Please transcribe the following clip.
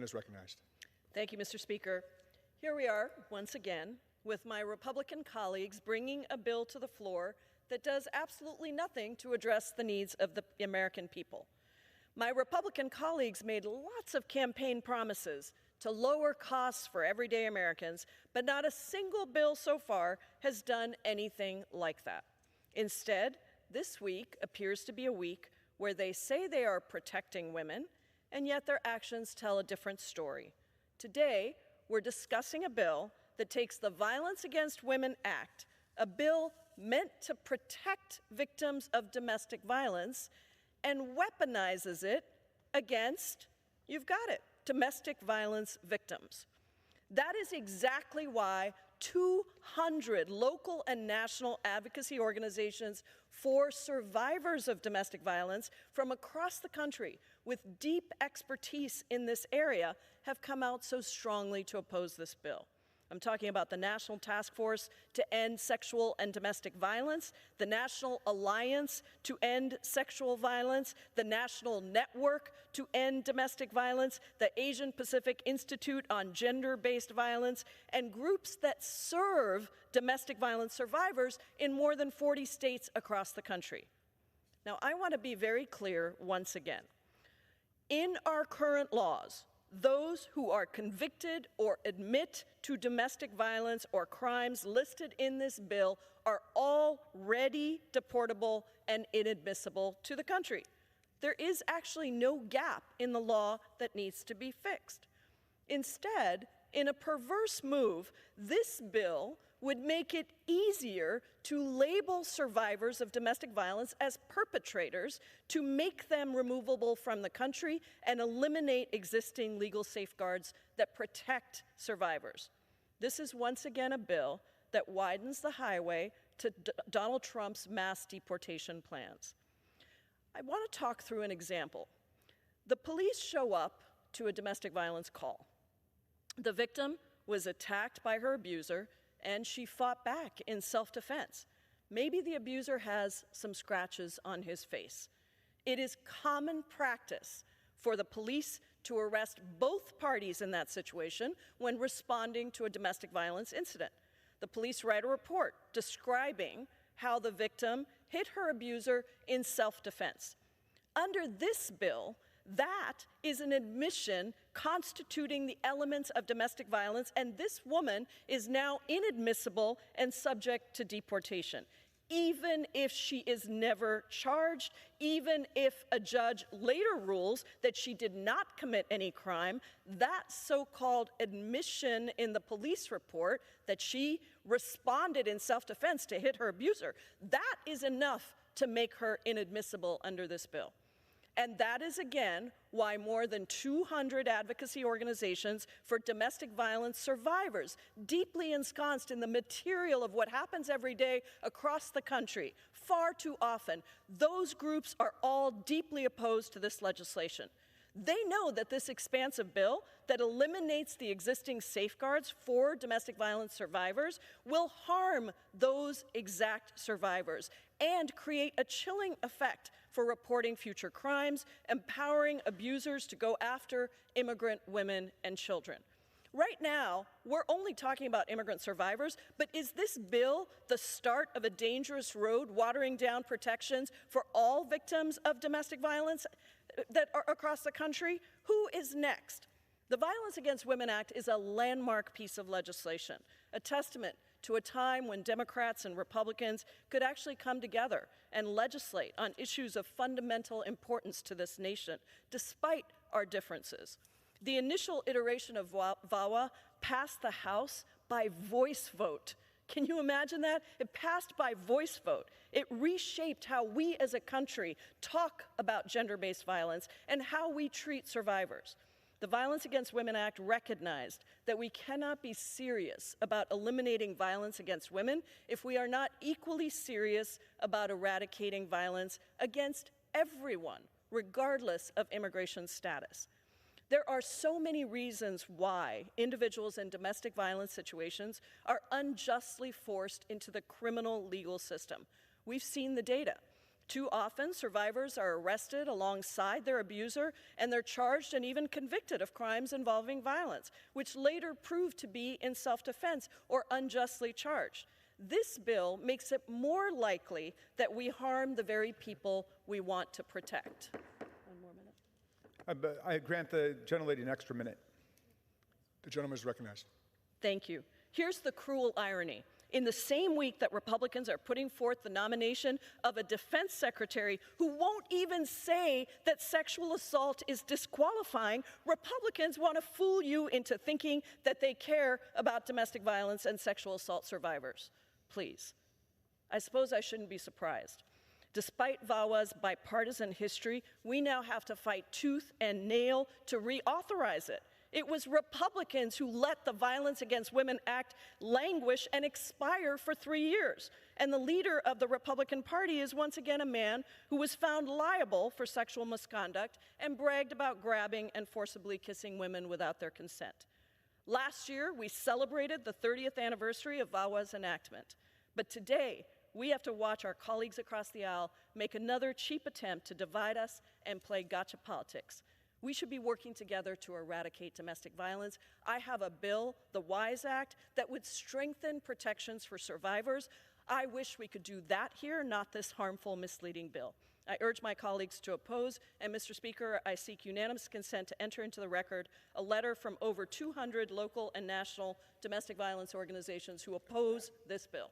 is recognized. Thank you, Mr. Speaker. Here we are, once again, with my Republican colleagues bringing a bill to the floor that does absolutely nothing to address the needs of the American people. My Republican colleagues made lots of campaign promises to lower costs for everyday Americans, but not a single bill so far has done anything like that. Instead, this week appears to be a week where they say they are protecting women, and yet their actions tell a different story. Today, we're discussing a bill that takes the Violence Against Women Act, a bill meant to protect victims of domestic violence, and weaponizes it against, you've got it, domestic violence victims. That is exactly why 200 local and national advocacy organizations for survivors of domestic violence from across the country with deep expertise in this area have come out so strongly to oppose this bill. I'm talking about the National Task Force to End Sexual and Domestic Violence, the National Alliance to End Sexual Violence, the National Network to End Domestic Violence, the Asian Pacific Institute on Gender-Based Violence, and groups that serve domestic violence survivors in more than 40 states across the country. Now, I want to be very clear once again. In our current laws, those who are convicted or admit to domestic violence or crimes listed in this bill are already deportable and inadmissible to the country. There is actually no gap in the law that needs to be fixed. Instead, in a perverse move, this bill would make it easier to label survivors of domestic violence as perpetrators, to make them removable from the country and eliminate existing legal safeguards that protect survivors. This is once again a bill that widens the highway to Donald Trump's mass deportation plans. I want to talk through an example. The police show up to a domestic violence call. The victim was attacked by her abuser, and she fought back in self-defense. Maybe the abuser has some scratches on his face. It is common practice for the police to arrest both parties in that situation when responding to a domestic violence incident. The police write a report describing how the victim hit her abuser in self-defense. Under this bill, that is an admission constituting the elements of domestic violence, and this woman is now inadmissible and subject to deportation. Even if she is never charged, even if a judge later rules that she did not commit any crime, that so-called admission in the police report that she responded in self-defense to hit her abuser, that is enough to make her inadmissible under this bill. And that is, again, why more than 200 advocacy organizations for domestic violence survivors, deeply ensconced in the material of what happens every day across the country, far too often, those groups are all deeply opposed to this legislation. They know that this expansive bill that eliminates the existing safeguards for domestic violence survivors will harm those exact survivors and create a chilling effect for reporting future crimes, empowering abusers to go after immigrant women and children. Right now, we're only talking about immigrant survivors, but is this bill the start of a dangerous road watering down protections for all victims of domestic violence that are across the country? Who is next? The Violence Against Women Act is a landmark piece of legislation, a testament to a time when Democrats and Republicans could actually come together and legislate on issues of fundamental importance to this nation, despite our differences. The initial iteration of VAWA passed the House by voice vote. Can you imagine that? It passed by voice vote. It reshaped how we as a country talk about gender-based violence and how we treat survivors. The Violence Against Women Act recognized that we cannot be serious about eliminating violence against women if we are not equally serious about eradicating violence against everyone, regardless of immigration status. There are so many reasons why individuals in domestic violence situations are unjustly forced into the criminal legal system. We've seen the data. Too often, survivors are arrested alongside their abuser, and they're charged and even convicted of crimes involving violence, which later prove to be in self-defense or unjustly charged. This bill makes it more likely that we harm the very people we want to protect. One more minute. I grant the gentlelady an extra minute. The gentleman is recognized. Thank you. Here's the cruel irony. In the same week that Republicans are putting forth the nomination of a defense secretary who won't even say that sexual assault is disqualifying, Republicans want to fool you into thinking that they care about domestic violence and sexual assault survivors. Please. I suppose I shouldn't be surprised. Despite VAWA's bipartisan history, we now have to fight tooth and nail to reauthorize it. It was Republicans who let the Violence Against Women Act languish and expire for 3 years. And the leader of the Republican Party is once again a man who was found liable for sexual misconduct and bragged about grabbing and forcibly kissing women without their consent. Last year, we celebrated the 30th anniversary of VAWA's enactment. But today, we have to watch our colleagues across the aisle make another cheap attempt to divide us and play gotcha politics. We should be working together to eradicate domestic violence. I have a bill, the WISE Act, that would strengthen protections for survivors. I wish we could do that here, not this harmful, misleading bill. I urge my colleagues to oppose, and Mr. Speaker, I seek unanimous consent to enter into the record a letter from over 200 local and national domestic violence organizations who oppose this bill.